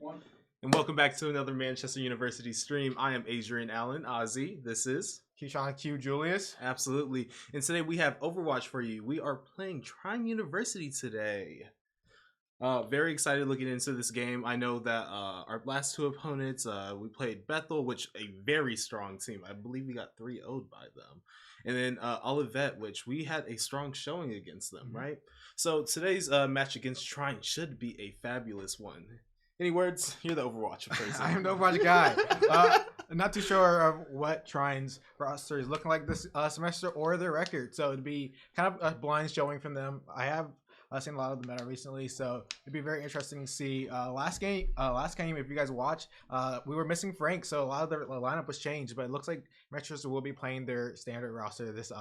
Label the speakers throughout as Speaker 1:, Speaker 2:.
Speaker 1: And welcome back to another Manchester University stream. I am Adrian Allen, Ozzy. This is
Speaker 2: Keyshawn Q Julius.
Speaker 1: Absolutely. And today we have Overwatch for you. We are playing Trine University today. Very excited looking into this game. I know that our last two opponents, we played Bethel, which a very strong team. I believe we got 3-0'd by them. And then Olivet, which we had a strong showing against them, right? So today's match against Trine should be a fabulous one. Any words? You're the Overwatch person.
Speaker 2: I am the Overwatch guy. Not too sure of what Trine's roster is looking like this semester or their record. So it'd be kind of a blind showing from them. I have seen a lot of the meta recently, so it'd be very interesting to see. Last game, if you guys watch, we were missing Frank, so a lot of the lineup was changed. But it looks like Manchester will be playing their standard roster this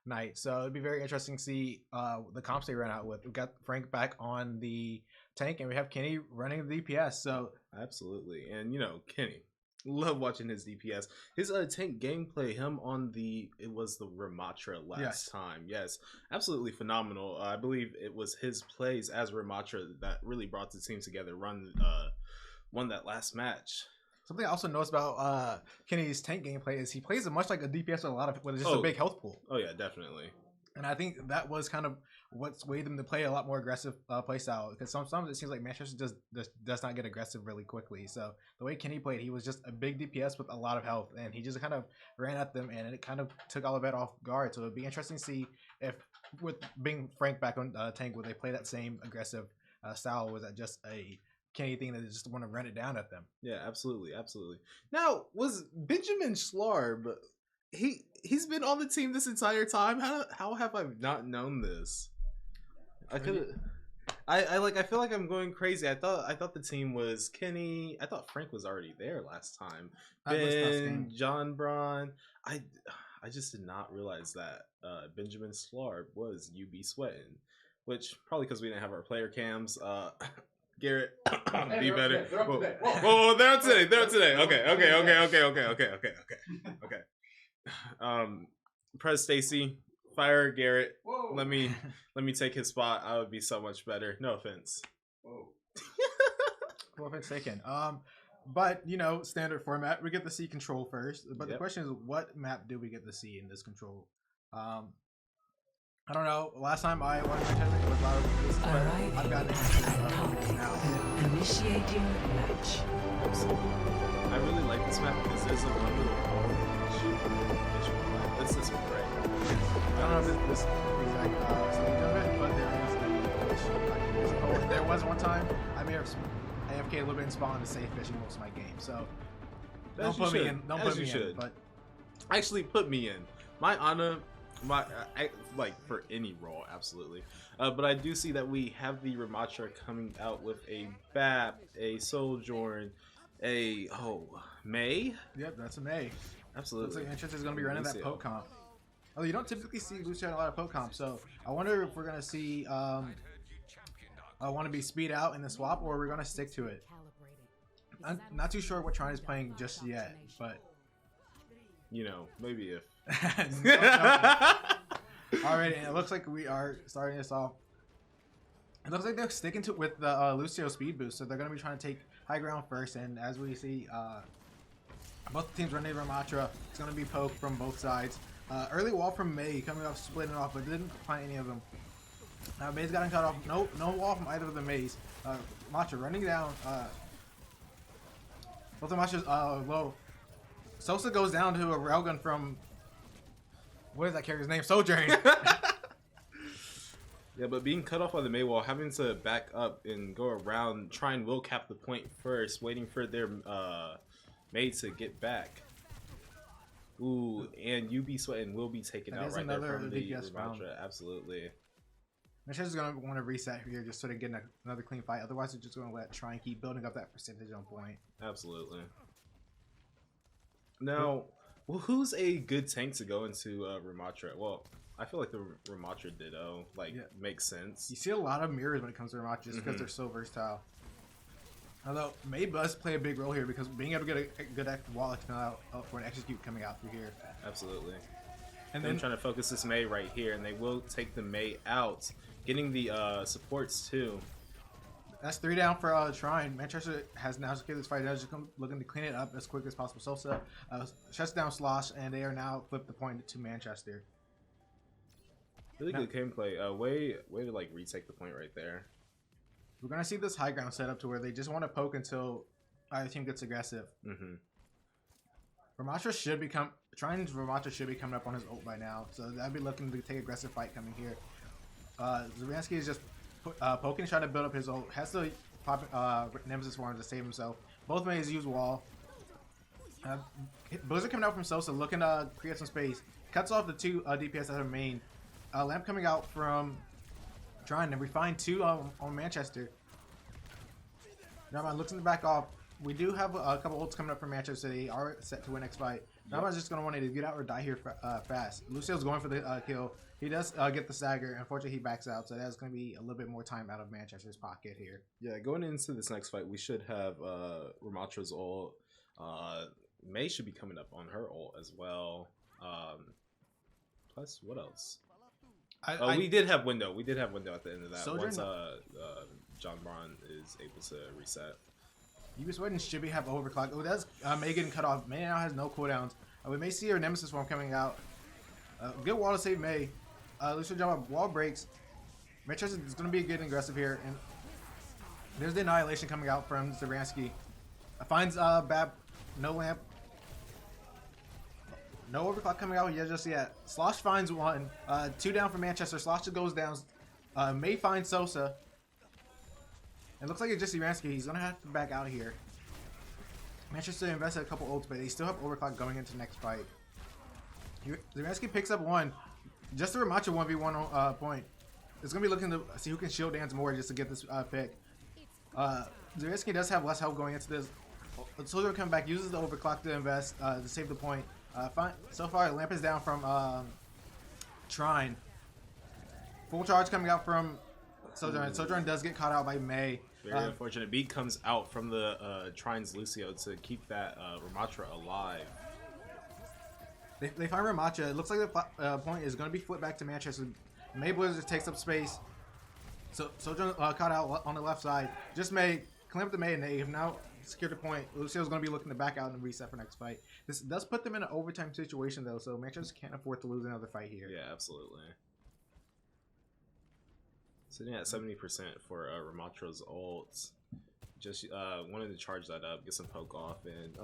Speaker 2: night. So it'd be very interesting to see the comps they ran out with. We got Frank back on the tank, and we have Kenny running the DPS. So
Speaker 1: absolutely, and you know Kenny, love watching his DPS. His tank gameplay, him on the Ramatra last time. Yes, absolutely phenomenal. I believe it was his plays as Ramatra that really brought the team together. Won that last match.
Speaker 2: Something I also noticed about Kenny's tank gameplay is he plays much like a DPS with just a big health pool.
Speaker 1: Oh yeah, definitely.
Speaker 2: And I think that was kind of what swayed them to play a lot more aggressive play style. Because sometimes it seems like Manchester just does not get aggressive really quickly. So the way Kenny played, he was just a big DPS with a lot of health. And he just kind of ran at them, and it kind of took Olivet off guard. So it'd be interesting to see if, with being Frank back on tank, would they play that same aggressive style? Was that just a Kenny thing that they just want to run it down at them?
Speaker 1: Yeah, absolutely, absolutely. Now, was Benjamin Schlarb... He's been on the team this entire time. How have I not known this? I feel like I'm going crazy. I thought the team was Kenny. I thought Frank was already there last time. Ben, John Braun. I just did not realize that Benjamin Schlarb was UB Sweatin', which probably because we didn't have our player cams. Garrett, be better. Whoa, they're on today. Okay. Press Stacy, fire Garrett. Whoa. Let me take his spot. I would be so much better. No offense.
Speaker 2: Whoa. No offense taken. But you know, standard format. We get to see control first. But the question is, what map do we get to see in this control? I don't know. Last time I watched it was a lot of this, but I've gotten it now.
Speaker 3: Initiating match.
Speaker 1: I really like this map because there's a little this is great.
Speaker 2: I don't know if this exact stage of it, but there was one time I may have AFK a little bit in spawn to save fishing most of my game, so don't put me in. Don't put me in. But
Speaker 1: actually, put me in. My Ana, like for any role, absolutely. But I do see that we have the Ramatra coming out with a BAP, a Sojourn, a May.
Speaker 2: Yep, that's a May.
Speaker 1: Absolutely.
Speaker 2: Looks like Manchester is going to be running that poke comp. Oh, you don't typically see Lucio in a lot of poke comp, so I wonder if we're going to see I want to be speed out in the swap, or we're going to stick to it. I'm not too sure what Trine is playing just yet, but
Speaker 1: you know, maybe if
Speaker 2: alright, and it looks like we are starting this off. It looks like they're sticking to with the Lucio speed boost, so they're going to be trying to take high ground first, and as we see both teams running Ramatra. It's going to be poke from both sides. Early wall from May coming off, splitting off, but didn't find any of them. May's gotten cut off. No wall from either of the Mays. Ramatra running down. Both of Matra's low. Sosa goes down to a railgun from, what is that character's name? Sojourn.
Speaker 1: Yeah, but being cut off by the May wall, having to back up and go around, Trine will cap the point first, waiting for their May to get back. Ooh, and UB Sweatin' will be taken out right there from the Ramatra. Absolutely.
Speaker 2: Manchester's going to want to reset here just so they get another clean fight. Otherwise, they're just going to let Trine keep building up that percentage on point.
Speaker 1: Absolutely. Now, who's a good tank to go into Ramatra? Well, I feel like the Ramatra Ditto makes sense.
Speaker 2: You see a lot of mirrors when it comes to Ramatra just because they're so versatile. Although May does play a big role here because being able to get a good wall out for an execute coming out through here.
Speaker 1: Absolutely. And then trying to focus this May right here, and they will take the May out, getting the supports too.
Speaker 2: That's 3 down for Trine. Manchester has now secured this fight. They're just looking to clean it up as quick as possible. Sosa shuts down Slosh, and they are now flipped the point to Manchester.
Speaker 1: Really good gameplay. Way to like retake the point right there.
Speaker 2: We're gonna see this high ground set up to where they just want to poke until either team gets aggressive. Ramatra should become Trine's Ramatra should be coming up on his ult by now, so I'd be looking to take aggressive fight coming here. Zaransky is just poking, trying to build up his ult. Has to pop Nemesis for him to save himself. Both mains use wall. Blizzard coming out from Sosa, looking to create some space. Cuts off the 2 DPS that are main. Lamp coming out from Trine, and we find 2 on Manchester. Narman looks in the back off. We do have a couple ults coming up from Manchester. They are set to win next fight. Narman's just going to want to get out or die here fast. Lucio's going for the kill. He does get the stagger. Unfortunately, he backs out, so that's going to be a little bit more time out of Manchester's pocket here.
Speaker 1: Yeah, going into this next fight, we should have Ramatra's ult. Mei should be coming up on her ult as well. Plus, what else? We did have window. We did have window at the end of that. Once John Braun is able to reset.
Speaker 2: US Wedding should be have overclock. Oh, that's Mei getting cut off. Mei now has no cooldowns. We may see her Nemesis form coming out. Good wall to save Mei. Lucio jump wall breaks. Manchester is going to be getting aggressive here, and there's the annihilation coming out from Zaransky. Finds Bab, no lamp, no overclock coming out here just yet. Slosh finds 1, 2 down for Manchester. Slosh just goes down. Mei finds Sosa. It looks like it's just Zaransky. He's going to have to back out of here. Manchester invested a couple ults, but they still have overclock going into the next fight. Zaransky picks up 1. Just a Ramatra 1v1 point. It's going to be looking to see who can shield dance more just to get this pick. Zaransky does have less help going into this. Soldier coming back, uses the overclock to invest to save the point. So far, Lamp is down from Trine. Full charge coming out from Sojourn. Sojourn does get caught out by Mei.
Speaker 1: Very unfortunate. Beat comes out from the Trine's Lucio to keep that Ramatra alive.
Speaker 2: They find Ramatra. It looks like the point is going to be flipped back to Manchester. Mei Blizzard takes up space. So Sojourn caught out on the left side. Just Mei, clean up the Mei, and they have now secured the point. Lucio's going to be looking to back out and reset for next fight. This does put them in an overtime situation, though, so Manchester can't afford to lose another fight here.
Speaker 1: Yeah, absolutely. Sitting at 70% for Ramatra's ults. Just wanted to charge that up, get some poke off, and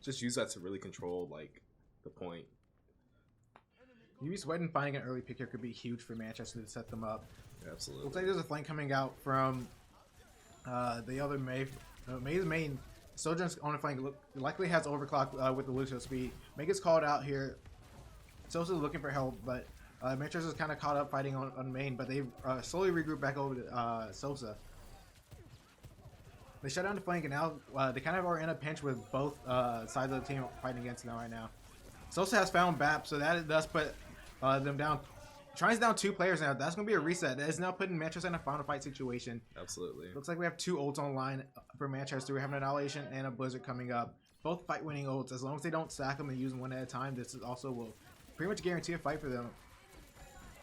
Speaker 1: just use that to really control like the point.
Speaker 2: US Wedding finding an early pick here could be huge for Manchester to set them up.
Speaker 1: Yeah, absolutely.
Speaker 2: Looks like there's a flank coming out from the other Mei. Mei's main. Sojourn's on the flank likely has overclock with the Lucio speed. Mei gets called out here. Sosa's looking for help, but Manchester's kind of caught up fighting on main, but they've slowly regrouped back over to Sosa. They shut down the flank, and now they kind of are in a pinch with both sides of the team fighting against them right now. Sosa has found BAP, so that does put them down. Trine's down 2 players now. That's going to be a reset. That is now putting Manchester in a final fight situation.
Speaker 1: Absolutely.
Speaker 2: Looks like we have 2 ults online for Manchester. We have an Annihilation and a Blizzard coming up. Both fight-winning ults. As long as they don't stack them and use them one at a time, this is also will pretty much guarantee a fight for them.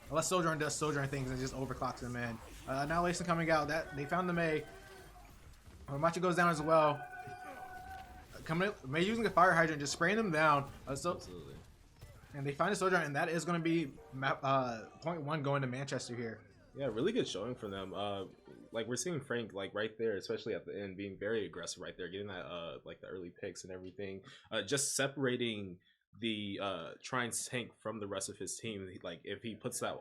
Speaker 2: Unless Sojourn does Sojourn things and just overclocks them in. Annihilation coming out. That they found the Mei. Ramatra goes down as well. Mei using a fire hydrant, just spraying them down.
Speaker 1: Absolutely.
Speaker 2: And they find a Sojourn, and that is going to be point 1 going to Manchester here.
Speaker 1: Yeah, really good showing from them. Like we're seeing Frank like right there, especially at the end, being very aggressive right there, getting that like the early picks and everything. Just separating the Trine's tank from the rest of his team. Like if he puts that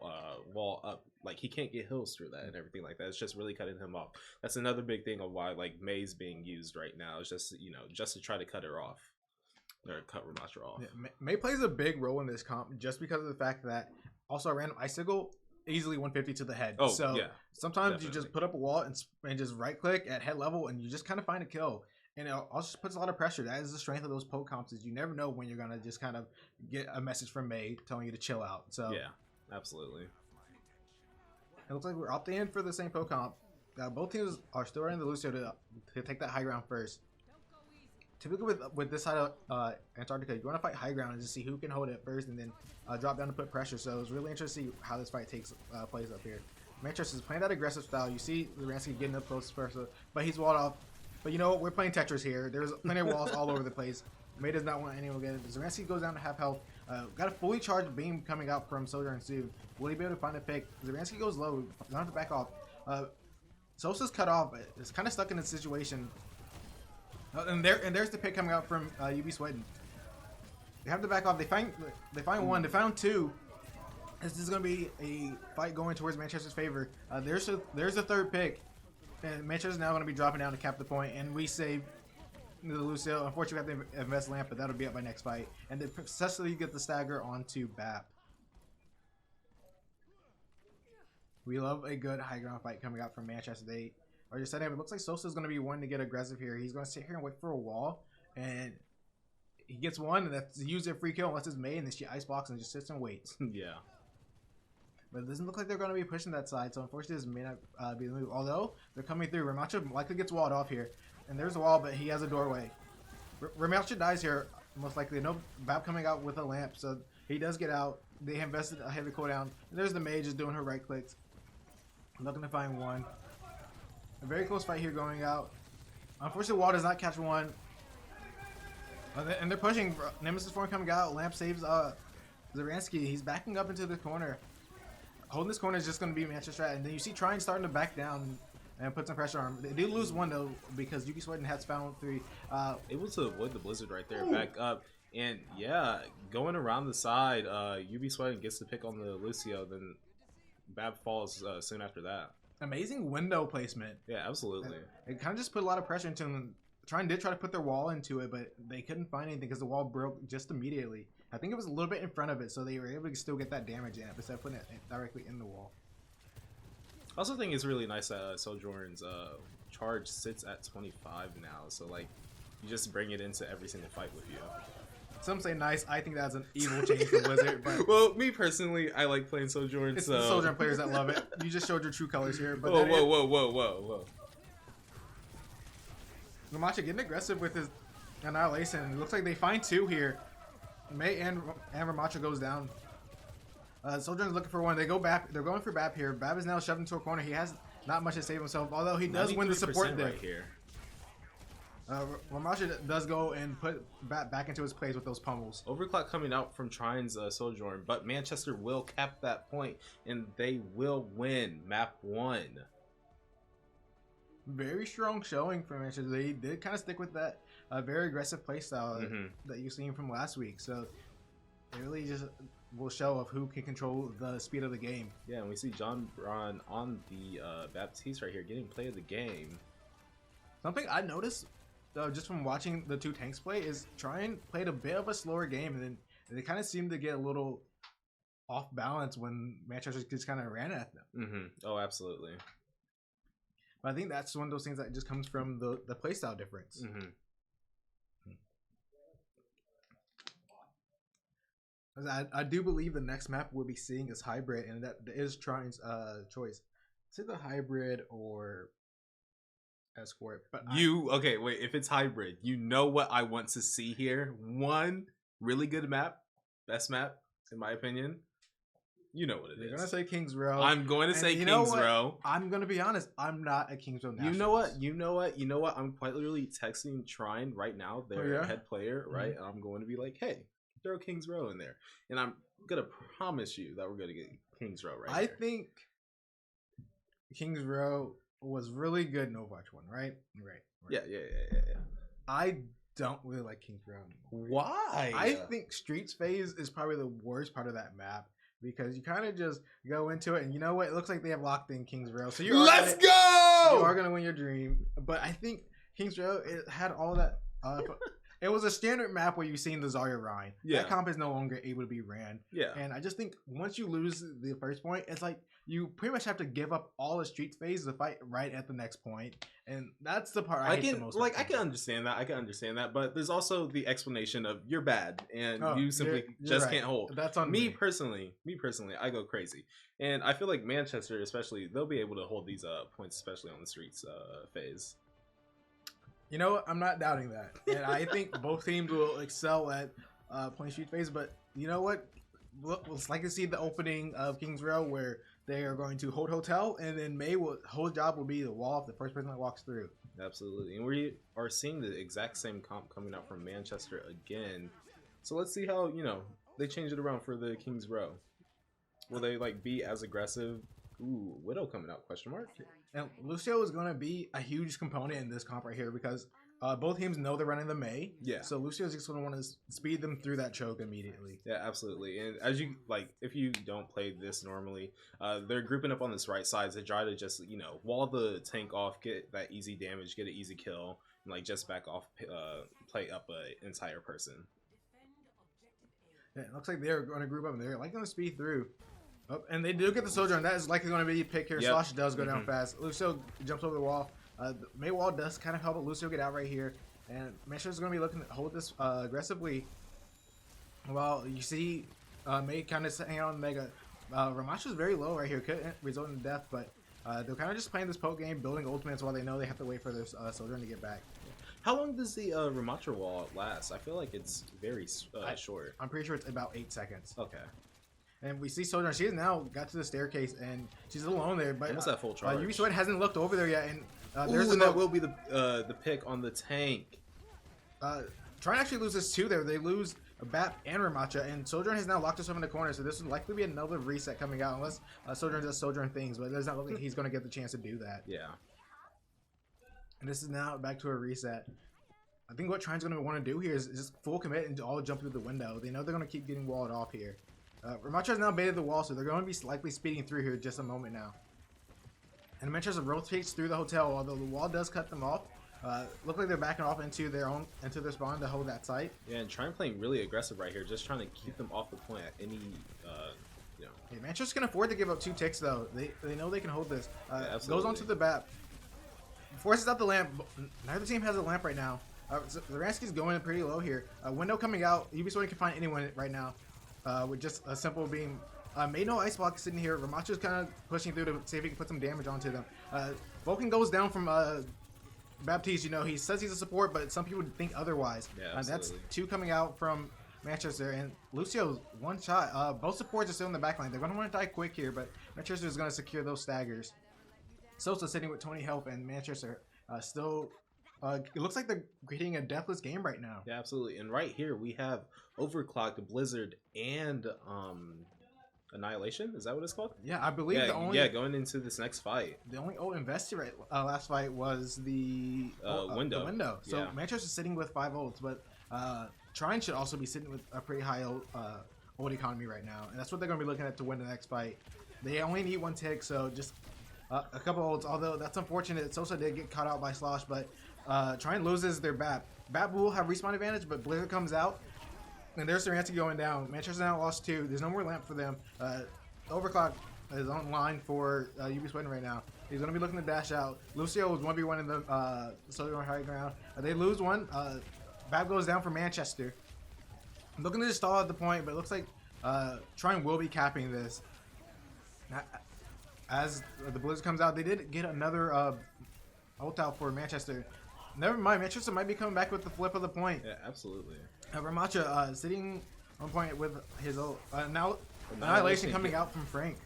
Speaker 1: wall up, like he can't get hills through that and everything like that. It's just really cutting him off. That's another big thing of why like Mei's being used right now. It's just just to try to cut her off. Or cut Ramatra off. Yeah,
Speaker 2: Mei plays a big role in this comp just because of the fact that also a random icicle easily 150 to the head.
Speaker 1: Oh,
Speaker 2: so
Speaker 1: yeah,
Speaker 2: sometimes
Speaker 1: definitely.
Speaker 2: You just put up a wall and just right click at head level and you just kind of find a kill. And it also just puts a lot of pressure. That is the strength of those poke comps, is you never know when you're gonna just kind of get a message from Mei telling you to chill out. So
Speaker 1: yeah, absolutely.
Speaker 2: It looks like we're opting in for the same poke comp. Both teams are still running the Lucio to take that high ground first. Typically with this side of Antarctica, you want to fight high ground and just see who can hold it first and then drop down to put pressure. So it's really interesting to see how this fight takes place up here. Manchester's playing that aggressive style. You see Zaransky getting up close first, but he's walled off. But you know what? We're playing Tetris here. There's plenty of walls all over the place. May does not want anyone to get it. Zaransky goes down to half health. Got a fully charged beam coming out from Soldier and Sue. Will he be able to find a pick? Zaransky goes low. Don't have to back off. Sosa's cut off. It's kind of stuck in a situation. And there's the pick coming out from UB Sweden. They have to back off. They find one. They found two. This is going to be a fight going towards Manchester's favor. There's a third pick. And Manchester's now going to be dropping down to cap the point. And we save the Lucio. Unfortunately, we have to invest Lamp, but that'll be up by next fight. And they successfully get the stagger onto BAP. We love a good high ground fight coming out from Manchester. They are just setting up. It looks like Sosa's going to be one to get aggressive here. He's going to sit here and wait for a wall. And he gets one, and that's use their free kill unless it's made, and then she icebox and just sits and waits.
Speaker 1: Yeah.
Speaker 2: But it doesn't look like they're going to be pushing that side, so unfortunately this may not be the move. Although, they're coming through. Ramacha likely gets walled off here. And there's a wall, but he has a doorway. Ramacha dies here, most likely. No BAP coming out with a lamp, so he does get out. They invested a heavy cooldown. And there's the mage just doing her right clicks. Looking to find one. A very close fight here going out. Unfortunately, wall does not catch one. And they're pushing. Nemesis form coming out. Lamp saves Zaransky. He's backing up into the corner. Holding this corner is just going to be Manchester. And then you see Trine starting to back down and put some pressure on him. They do lose one, though, because Yuki Sweden has found three.
Speaker 1: Able to avoid the blizzard right there. Back up. And, yeah, going around the side, UB Sweden gets the pick on the Lucio. Then Bab falls soon after that.
Speaker 2: Amazing window placement.
Speaker 1: Yeah, absolutely.
Speaker 2: It kind of just put a lot of pressure into him. Trine did try to put their wall into it, but they couldn't find anything because the wall broke just immediately. I think it was a little bit in front of it, so they were able to still get that damage in instead of putting it directly in the wall.
Speaker 1: I also think it's really nice that Sojourn's charge sits at 25 now, so like you just bring it into every single fight with you.
Speaker 2: Some say nice. I think that's an evil change for Blizzard. But
Speaker 1: well, me personally, I like playing Sojourn.
Speaker 2: It's
Speaker 1: so.
Speaker 2: the Sojourn players that love it. You just showed your true colors here. But
Speaker 1: whoa.
Speaker 2: Ramacha getting aggressive with his annihilation. It looks like they find two here. May and Ramacha goes down. Sojourn's looking for one. They go BAP. They're going for BAP here. BAP is now shoved into a corner. He has not much to save himself, although he does win the support there.
Speaker 1: Right here.
Speaker 2: Ramacha does go and put BAP back into his place with those pummels.
Speaker 1: Overclock coming out from Trine's Sojourn, but Manchester will cap that point, and they will win map 1.
Speaker 2: Very strong showing for Manchester. They did kind of stick with that very aggressive playstyle that you've seen from last week. So it really just will show of who can control the speed of the game.
Speaker 1: Yeah, and we see John Braun on the Baptiste right here getting play of the game.
Speaker 2: Something I noticed just from watching the two tanks play is Trine played a bit of a slower game, and then they kind of seemed to get a little off balance when Manchester just kind of ran at them.
Speaker 1: Oh, absolutely.
Speaker 2: But I think that's one of those things that just comes from the playstyle difference. I do believe the next map we'll be seeing is hybrid, and that is Trine's choice. Is it the hybrid or escort? But
Speaker 1: okay, wait. If it's hybrid, you know what I want to see here? One really good map, best map in my opinion. You know what it is.
Speaker 2: You're gonna say Kings Row.
Speaker 1: I'm going to say Kings Row.
Speaker 2: I'm gonna be honest. I'm not a Kings Row nationalist.
Speaker 1: You know what? I'm quite literally texting Trine right now, their head player, right? And I'm going to be like, hey, throw Kings Row in there, and I'm gonna promise you that we're gonna get Kings Row right.
Speaker 2: I think Kings Row was really good in Overwatch 1, right? Right.
Speaker 1: Yeah.
Speaker 2: I don't really like Kings Row anymore.
Speaker 1: Why?
Speaker 2: I think Streets phase is probably the worst part of that map. Because you kind of just go into it, and you know what? It looks like they have locked in Kings Row. So
Speaker 1: let's go!
Speaker 2: You are gonna win your dream. But I think Kings Row, it had all that. It was a standard map where you've seen the Zarya Rhine.
Speaker 1: Yeah.
Speaker 2: That comp is no longer able to be ran.
Speaker 1: Yeah.
Speaker 2: And I just think once you lose the first point, it's like you pretty much have to give up all the Streets phase to fight right at the next point. And that's the part I hate the most.
Speaker 1: I can understand that. But there's also the explanation of you're bad and you simply just can't hold.
Speaker 2: That's on
Speaker 1: me personally, I go crazy. And I feel like Manchester, especially, they'll be able to hold these points, especially on the Streets phase.
Speaker 2: You know what? I'm not doubting that. And I think both teams will excel at playing Street phase. But you know what? Let's like to see the opening of Kings Row where they are going to hold hotel, and then whole job will be the wall if the first person that walks through.
Speaker 1: Absolutely. And we are seeing the exact same comp coming out from Manchester again. So let's see how, they change it around for the Kings Row. Will they like be as aggressive? Ooh, Widow coming out, question mark.
Speaker 2: And Lucio is going to be a huge component in this comp right here because both teams know they're running the Mei.
Speaker 1: Yeah.
Speaker 2: So Lucio's just going to want to speed them through that choke immediately.
Speaker 1: Yeah, absolutely. And as you if you don't play this normally, they're grouping up on this right side to try to just wall the tank off, get that easy damage, get an easy kill, and like just back off, play up an entire person.
Speaker 2: Yeah, it looks like they're going to group up and they're like going to speed through. Oh, and they do get the soldier, and that is likely going to be a pick here.
Speaker 1: Yep.
Speaker 2: Slosh does go down fast. Lucio jumps over the wall. The Mei wall does kind of help Lucio get out right here. And Manchester's going to be looking to hold this aggressively. Well, you see Mei kind of hanging on Mega. Ramacha's very low right here. Could result in death, but they're kind of just playing this poke game, building ultimates while they know they have to wait for their soldier to get back.
Speaker 1: How long does the Ramacha wall last? I feel like it's very short.
Speaker 2: I'm pretty sure it's about 8 seconds.
Speaker 1: Okay.
Speaker 2: And we see Soldier. She has now got to the staircase, and she's alone there. But
Speaker 1: Almost at full charge.
Speaker 2: Yubi Sweat hasn't looked over there yet, and
Speaker 1: that will be the pick on the tank.
Speaker 2: Trine actually loses 2 there. They lose Bap and Ramacha, and Sojourn has now locked herself in the corner, so this would likely be another reset coming out, unless Sojourn does Sojourn things, but it does not look like he's going to get the chance to do that.
Speaker 1: Yeah.
Speaker 2: And this is now back to a reset. I think what Trine's going to want to do here is just full commit and all jump through the window. They know they're going to keep getting walled off here. Ramacha has now baited the wall, so they're going to be likely speeding through here just a moment now. And Manchester rotates through the hotel, although the wall does cut them off. Look like they're backing off into their spawn to hold that site.
Speaker 1: Yeah, and Trine playing really aggressive right here, just trying to keep them off the point at any,
Speaker 2: Hey, Manchester can afford to give up 2 ticks though. They know they can hold this.
Speaker 1: Yeah,
Speaker 2: goes onto the BAP, forces out the lamp. Neither team has a lamp right now. Zaransky's going pretty low here. Window coming out. Ubisoft can find anyone right now with just a simple beam. Made no ice block sitting here. Ramacha's kind of pushing through to see if he can put some damage onto them. Vulcan goes down from Baptiste. He says he's a support, but some people think otherwise.
Speaker 1: Yeah,
Speaker 2: that's 2 coming out from Manchester, and Lucio's 1 shot. Both supports are still in the back line. They're going to want to die quick here, but Manchester is going to secure those staggers. Sosa sitting with 20 health, and Manchester still... it looks like they're getting a deathless game right now.
Speaker 1: Yeah, absolutely. And right here we have Overclock, Blizzard, and Annihilation. Is that what it's called?
Speaker 2: Yeah, I believe
Speaker 1: going into this next fight.
Speaker 2: The only old investor last fight was the
Speaker 1: window.
Speaker 2: The window. So
Speaker 1: yeah.
Speaker 2: Manchester's sitting with 5 ults, but Trine should also be sitting with a pretty high ult economy right now, and that's what they're going to be looking at to win the next fight. They only need 1 tick, so just a couple ults. Although that's unfortunate. Sosa did get caught out by Slosh, but Trine loses their BAP. BAP will have respawn advantage, but Blizzard comes out, and there's Saransky going down. Manchester now lost 2. There's no more lamp for them. Overclock is online for Ubisoft right now. He's going to be looking to dash out. Lucio was 1v1 in the Soldier on high ground. They lose 1. BAP goes down for Manchester. Looking to just stall at the point, but it looks like Trine will be capping this. As the Blizzard comes out, they did get another ult out for Manchester. Never mind, Manchester might be coming back with the flip of the point.
Speaker 1: Yeah, absolutely.
Speaker 2: Ramacha sitting on point with his ult. Now Annihilation coming out from Frank.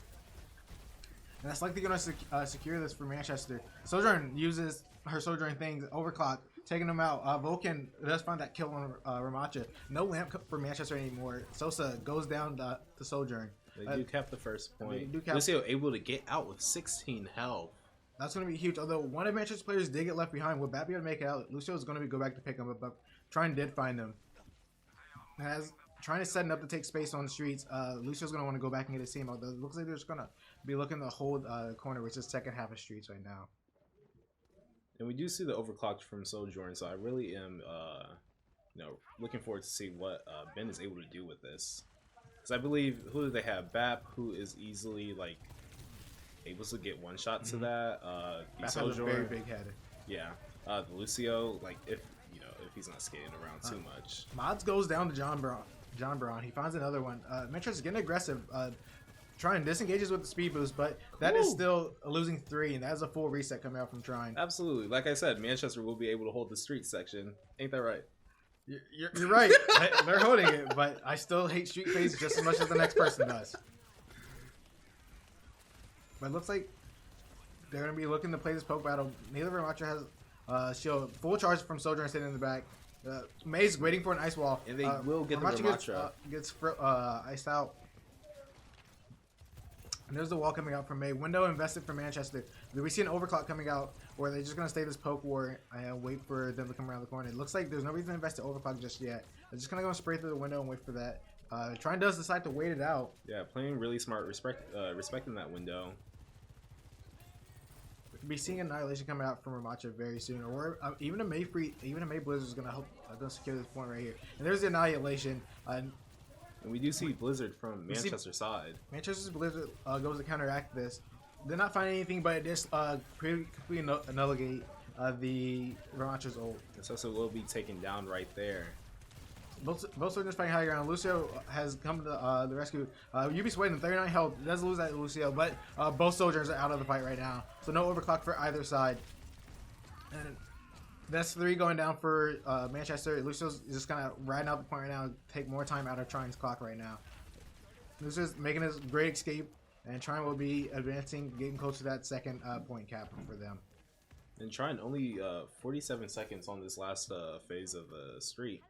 Speaker 2: And that's likely going to secure this for Manchester. Sojourn uses her Sojourn things, Overclock, taking them out. Vulcan does find that kill on Ramacha. No lamp for Manchester anymore. Sosa goes down to Sojourn.
Speaker 1: They do cap the first point. Lucio able to get out with 16 health.
Speaker 2: That's going to be huge. Although one of Manchester's players did get left behind, will Bat be able to make it out? Lucio is going to go back to pick him up, but Trine did find him. As Trine is setting up to take space on the streets, Lucio's going to want to go back and get his team out. It looks like they're just going to be looking to hold corner, which is second half of streets right now.
Speaker 1: And we do see the overclocked from Sojourn, so I really am, looking forward to see what Ben is able to do with this. Because I believe, who do they have? Bap, who is easily, able to get one shot to that.
Speaker 2: Bap has a very big head.
Speaker 1: Yeah. The Lucio, if he's not skating around too much.
Speaker 2: Mods goes down to John Braun. He finds another one. Metro's getting aggressive. Trine disengages with the speed boost, but that is still a losing 3, and that is a full reset coming out from Trine.
Speaker 1: Absolutely. Like I said, Manchester will be able to hold the street section. Ain't that right?
Speaker 2: You're right. They're holding it, but I still hate Street Phase just as much as the next person does. But it looks like they're going to be looking to play this poke battle. Neither Ramacha has shield. Full charge from Sojourn sitting in the back. May's waiting for an ice wall.
Speaker 1: And they will get the
Speaker 2: Ramacha. Gets iced out. And there's the wall coming out from May. Window invested for Manchester. Do we see an overclock coming out, or are they just going to stay this poke war and wait for them to come around the corner? It looks like there's no reason to invest in overclock just yet. They're just going to go straight through the window and wait for that. Trine does decide to wait it out.
Speaker 1: Yeah, playing really smart, respecting that window.
Speaker 2: We could be seeing Annihilation coming out from Ramacha very soon, or even a May Blizzard is going to help secure this point right here. And there's the Annihilation.
Speaker 1: And we do see Blizzard from Manchester's side.
Speaker 2: Manchester's Blizzard goes to counteract this. They're not finding anything, but it just completely annihilate the Ramacha's ult.
Speaker 1: This also will be taken down right there.
Speaker 2: Both soldiers fighting high ground. Lucio has come to the rescue. UB Sweden, 39 health. Does lose that Lucio, but both soldiers are out of the fight right now. So no overclock for either side. And that's 3 going down for Manchester. Lucio's just kind of riding out the point right now. Take more time out of Trine's clock right now. Lucio's making his great escape, and Trine will be advancing, getting close to that second point cap for them.
Speaker 1: And Trine only 47 seconds on this last phase of the streak.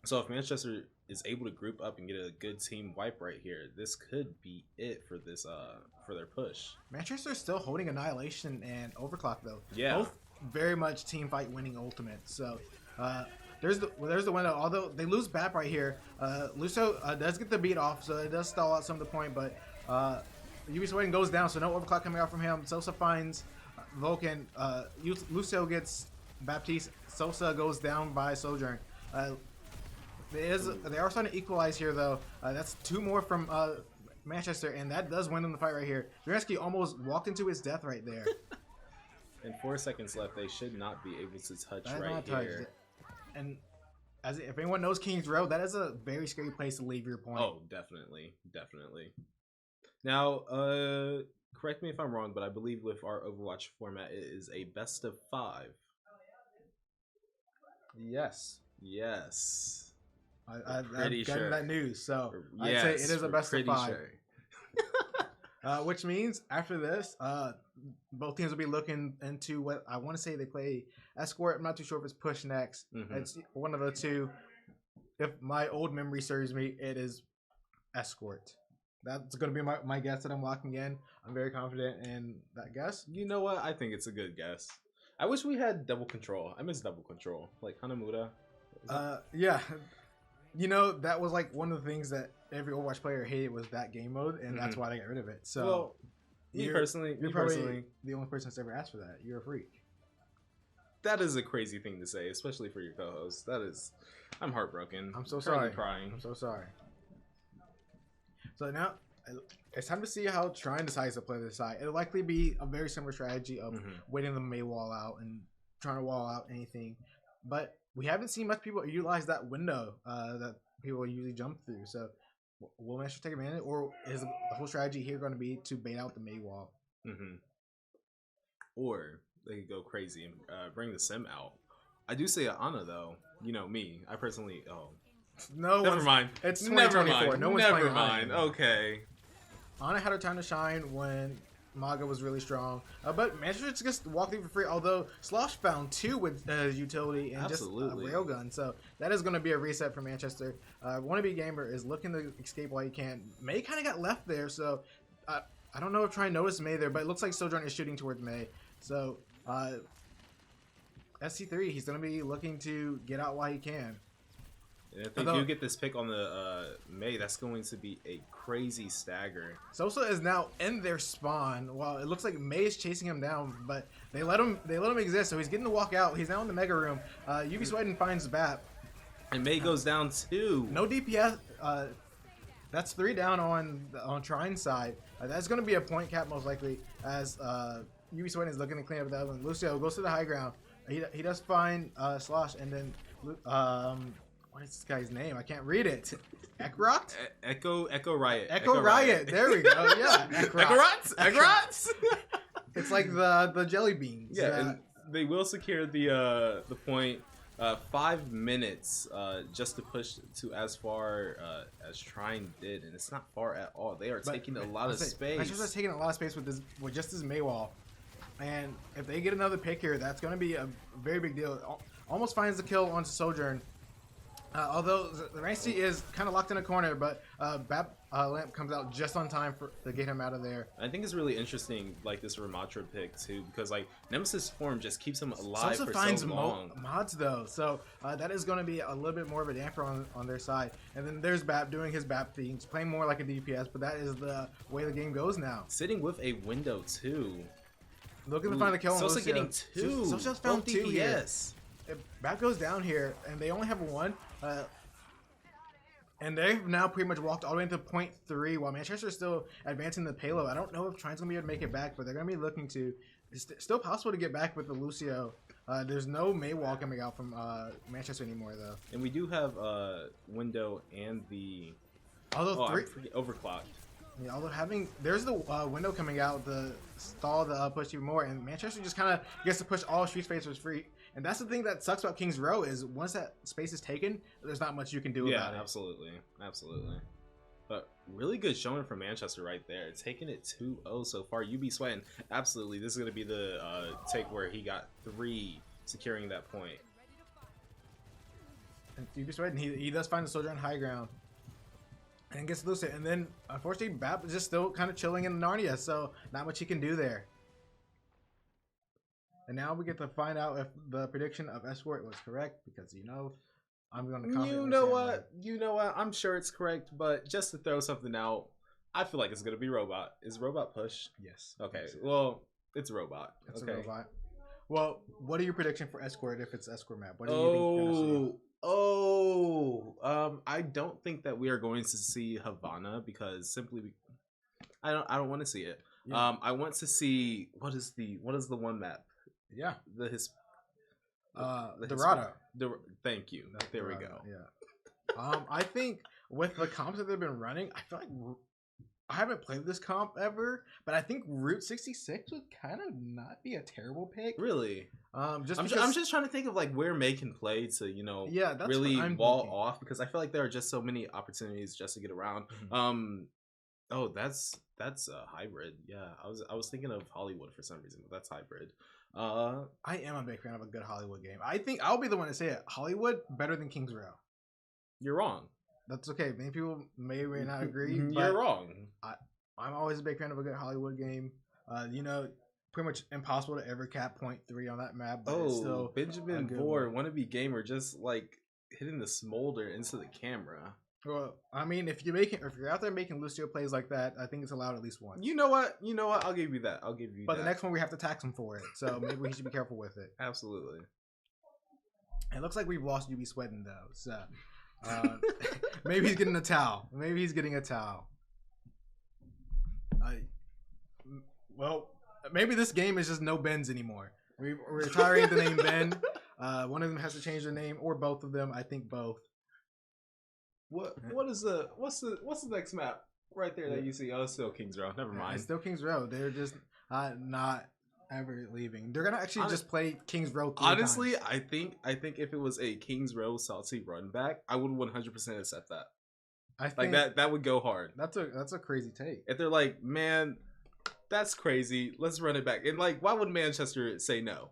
Speaker 1: So if Manchester is able to group up and get a good team wipe right here, this could be it for this for their push.
Speaker 2: Manchester's still holding Annihilation and Overclock though.
Speaker 1: Yeah.
Speaker 2: Both very much team fight winning ultimates. So there's the window. Although they lose BAP right here, Lucio does get the beat off, so it does stall out some of the point. But UB Sweden goes down, so no Overclock coming out from him. Sosa finds Vulcan. Lucio gets Baptiste. Sosa goes down by Sojourn. They are starting to equalize here though. That's 2 more from Manchester, and that does win them the fight right here. Dureski almost walked into his death right there.
Speaker 1: And 4 seconds left. They should not be able to touch
Speaker 2: That
Speaker 1: right here.
Speaker 2: And if anyone knows King's Road, that is a very scary place to leave your point.
Speaker 1: Oh, definitely, definitely. Now, correct me if I'm wrong, but I believe with our Overwatch format, it is a best of 5.
Speaker 2: Yes.
Speaker 1: Yes.
Speaker 2: I've
Speaker 1: pretty
Speaker 2: gotten
Speaker 1: sure.
Speaker 2: that news, so
Speaker 1: Yes,
Speaker 2: I'd say it is a best of 5.
Speaker 1: Sure.
Speaker 2: Which means after this, both teams will be looking into what I want to say they play Escort. I'm not too sure if it's Push next. It's one of the two. If my old memory serves me, it is Escort. That's going to be my guess that I'm locking in. I'm very confident in that guess.
Speaker 1: You know what? I think it's a good guess. I wish we had double control. I miss double control. Like Hanamura.
Speaker 2: Yeah. You know, that was like one of the things that every Overwatch player hated was that game mode, and that's why they got rid of it. So,
Speaker 1: well, you're
Speaker 2: probably the only person that's ever asked for that. You're a freak.
Speaker 1: That is a crazy thing to say, especially for your co-host. That is, I'm heartbroken.
Speaker 2: I'm so
Speaker 1: Currently
Speaker 2: sorry.
Speaker 1: crying.
Speaker 2: I'm so sorry. So now it's time to see how Trine decides to play this side. It'll likely be a very similar strategy of waiting the May wall out and trying to wall out anything, but we haven't seen much people utilize that window that people usually jump through. So will Manchester take advantage, or is the whole strategy here going to be to bait out the May wall?
Speaker 1: Or they could go crazy and bring the sim out. I do say Ana though. You know me. I personally. Oh,
Speaker 2: no.
Speaker 1: Never mind.
Speaker 2: It's
Speaker 1: never
Speaker 2: 2024.
Speaker 1: mind.
Speaker 2: No one's
Speaker 1: never
Speaker 2: playing
Speaker 1: mind.
Speaker 2: Ana.
Speaker 1: Okay.
Speaker 2: Ana had her time to shine when Maga was really strong, but Manchester just walked through for free. Although Slosh found 2 with utility and
Speaker 1: Absolutely.
Speaker 2: just a railgun, so that is going to be a reset for Manchester. Wannabe Gamer is looking to escape while he can. May kind of got left there, so I don't know if Trine noticed May there, but it looks like Sojourn is shooting towards May. So SC3, he's going to be looking to get out while he can.
Speaker 1: And if they do get this pick on the May, that's going to be a crazy stagger.
Speaker 2: Sosa is now in their spawn. While it looks like May is chasing him down, but they let him exist, so he's getting to walk out. He's now in the mega room. UB Sweden finds BAP.
Speaker 1: And May goes down too.
Speaker 2: No DPS. That's 3 down on Trine's side. That's going to be a point cap most likely, as UB Sweden is looking to clean up that one. Lucio goes to the high ground. He does find Slosh, and then what is this guy's name? I can't read it. Ekrot?
Speaker 1: Echo Riot.
Speaker 2: Echo Riot. There we go. Yeah.
Speaker 1: Ekrot.
Speaker 2: It's like the jelly beans.
Speaker 1: Yeah, and they will secure the point. 5 minutes just to push to as far as Trine did, and it's not far at all. They are taking a lot of space.
Speaker 2: Manchester's taking a lot of space with just this Maywall, and if they get another pick here, that's going to be a very big deal. Almost finds the kill onto Sojourn. Although the Rancy is kind of locked in a corner, but Lamp comes out just on time to get him out of there.
Speaker 1: I think it's really interesting, like this Ramatra pick too, because like Nemesis form just keeps him alive for
Speaker 2: finds
Speaker 1: so long.
Speaker 2: mods though, so that is going to be a little bit more of a damper on their side. And then there's Bap doing his Bap things, playing more like a DPS, but that is the way the game goes now.
Speaker 1: Sitting with a window too.
Speaker 2: Looking to find the kill on
Speaker 1: Sosa
Speaker 2: Lucio.
Speaker 1: getting 2.
Speaker 2: Sosa's found 2
Speaker 1: DPS.
Speaker 2: here. If Bap goes down here, and they only have 1. And they've now pretty much walked all the way into point 3 while Manchester is still advancing the payload. I don't know if Trine's going to be able to make it back, but they're going to be looking to. It's still possible to get back with the Lucio. There's no Maywall coming out from Manchester anymore, though.
Speaker 1: And we do have window and the.
Speaker 2: Although
Speaker 1: overclocked.
Speaker 2: Yeah, although there's the window coming out to stall the push even more, and Manchester just kind of gets to push all street space for free. And that's the thing that sucks about King's Row is once that space is taken, there's not much you can do about it.
Speaker 1: Yeah, absolutely. But really good showing from Manchester right there. Taking it 2-0 so far. UB sweating. Absolutely, this is going to be the take where he got 3, securing that point.
Speaker 2: And UB sweating. He does find the soldier on high ground. And gets loose. And then, unfortunately, Bap is just still kind of chilling in Narnia, so not much he can do there. And now we get to find out if the prediction of Escort was correct, because I'm going to comment.
Speaker 1: You know what? I'm sure it's correct, but just to throw something out, I feel like it's going to be Robot. Is Robot push?
Speaker 2: Yes.
Speaker 1: Okay, well, it's Robot.
Speaker 2: It's a Robot. Well, what are your prediction for Escort if it's Escort map? What do you think you're going to see?
Speaker 1: I don't think that we are going to see Havana because I don't want to see it. Yeah. I want to see what is the one map?
Speaker 2: Yeah,
Speaker 1: the
Speaker 2: Dorado.
Speaker 1: Thank you. There we go.
Speaker 2: Yeah. I think with the comps that they've been running, I feel like I haven't played this comp ever, but I think Route 66 would kind of not be a terrible pick.
Speaker 1: Really?
Speaker 2: I'm
Speaker 1: just trying to think of like where May can play to
Speaker 2: that's
Speaker 1: really wall off, because I feel like there are just so many opportunities just to get around. Mm-hmm. Oh, that's a hybrid. Yeah, I was thinking of Hollywood for some reason, but that's hybrid.
Speaker 2: I am a big fan of a good Hollywood game. I think I'll be the one to say it. Hollywood better than King's Row.
Speaker 1: You're wrong.
Speaker 2: That's okay. Many people may or may not agree. But
Speaker 1: you're wrong.
Speaker 2: I'm always a big fan of a good Hollywood game. Pretty much impossible to ever cap .3 on that map. But it's still
Speaker 1: Benjamin Vore, wannabe gamer, just like hitting the smolder into the camera.
Speaker 2: Well, I mean, if you're out there making Lucio plays like that, I think it's allowed at least once.
Speaker 1: You know what? I'll give you that.
Speaker 2: But the next one we have to tax him for it, so maybe we should be careful with it.
Speaker 1: Absolutely.
Speaker 2: It looks like we've lost UB Sweating though, so maybe he's getting a towel. Well, maybe this game is just no Bens anymore. We're retiring the name Ben. One of them has to change their name, or both of them. I think both.
Speaker 1: What's the next map right there that you see? Oh, it's still Kings Row. Never mind.
Speaker 2: It's still Kings Row. They're just not ever leaving. They're gonna actually just play Kings Row 3
Speaker 1: honestly
Speaker 2: times.
Speaker 1: I think if it was a Kings Row salty run back, I would 100% accept that.
Speaker 2: I think
Speaker 1: that would go hard.
Speaker 2: That's a crazy take.
Speaker 1: If they're like, man, that's crazy, let's run it back. And like, why would Manchester say no?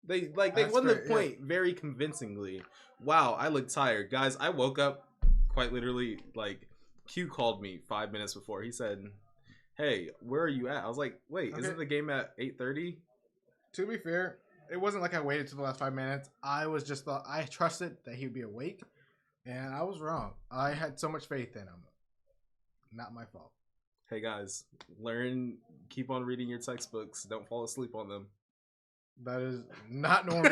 Speaker 1: They won the point very convincingly. Wow, I look tired. Guys, I woke up quite literally, like, Q called me 5 minutes before. He said, hey, where are you at? I was like, wait, isn't the game at 8:30?
Speaker 2: To be fair, it wasn't like I waited till the last 5 minutes. I trusted that he would be awake, and I was wrong. I had so much faith in him. Not my fault.
Speaker 1: Hey guys, keep on reading your textbooks. Don't fall asleep on them.
Speaker 2: That is not normal